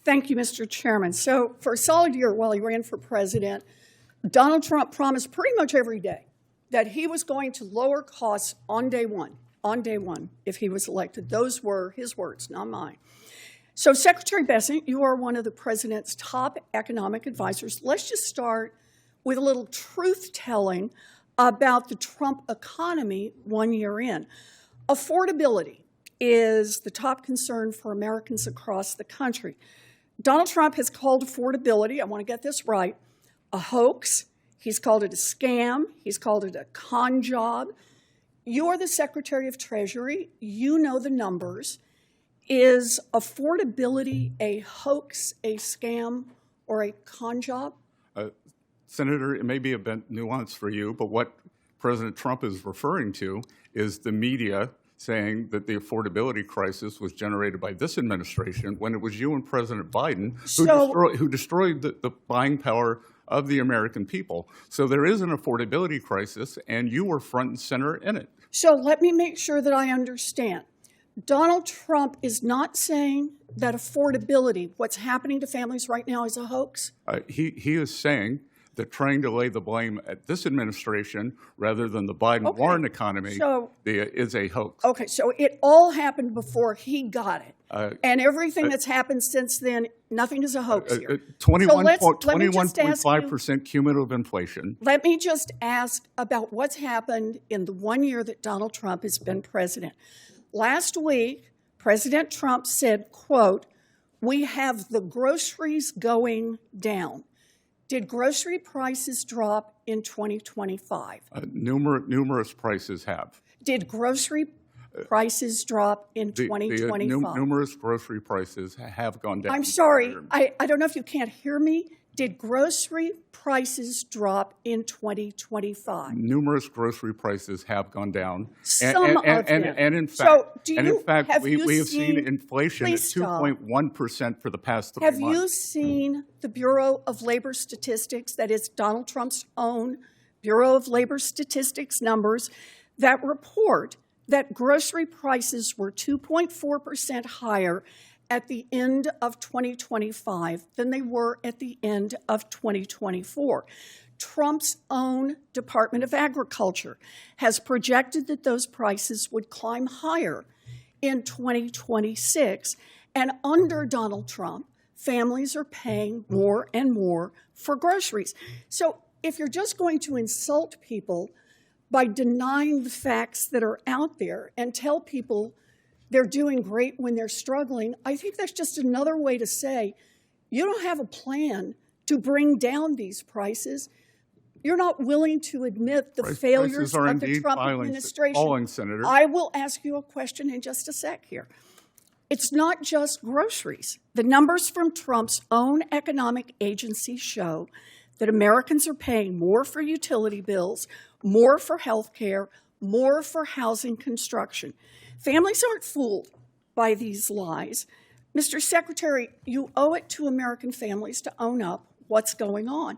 Thank you, Mr. Chairman. So for a solid year while he ran for president, Donald Trump promised pretty much every day that he was going to lower costs on day one, if he was elected. Those were his words, not mine. So Secretary Bessent, you are one of the president's top economic advisors. Let's just start with a little truth-telling about the Trump economy 1 year in. Affordability is the top concern for Americans across the country. Donald Trump has called affordability, I want to get this right, a hoax. He's called it a scam. He's called it a con job. You are the Secretary of Treasury. You know the numbers. Is affordability a hoax, a scam, or a con job? Senator, it may be a bit nuanced for you, but what President Trump is referring to is the media saying that the affordability crisis was generated by this administration when it was you and President Biden who destroyed the buying power of the American people. So there is an affordability crisis, and you were front and center in it. So let me make sure that I understand. Donald Trump is not saying that affordability, what's happening to families right now, is a hoax? He is saying that trying to lay the blame at this administration rather than the Biden-Warren economy is a hoax. Okay, so it all happened before he got it. And everything that's happened since then, nothing is a hoax here. 21.5% cumulative inflation. Let me just ask about what's happened in the 1 year that Donald Trump has been president. Last week, President Trump said, quote, "We have the groceries going down." Did grocery prices drop in 2025? Numerous prices have. Did grocery prices drop in 2025? Numerous grocery prices have gone down. I'm sorry, I don't know if you can't hear me. Did grocery prices drop in 2025? Numerous grocery prices have gone down. Some of them. And in fact, we have seen inflation at 2.1% for the past 3 months. Have you seen the Bureau of Labor Statistics, that is Donald Trump's own Bureau of Labor Statistics numbers, that report that grocery prices were 2.4% higher at the end of 2025 than they were at the end of 2024. Trump's own Department of Agriculture has projected that those prices would climb higher in 2026. And under Donald Trump, families are paying more and more for groceries. So if you're just going to insult people by denying the facts that are out there and tell people they're doing great when they're struggling, I think that's just another way to say you don't have a plan to bring down these prices. You're not willing to admit the failures of the Trump administration. Senator. I will ask you a question in just a sec here. It's not just groceries. The numbers from Trump's own economic agency show that Americans are paying more for utility bills, more for health care, more for housing construction. Families aren't fooled by these lies. Mr. Secretary, you owe it to American families to own up what's going on.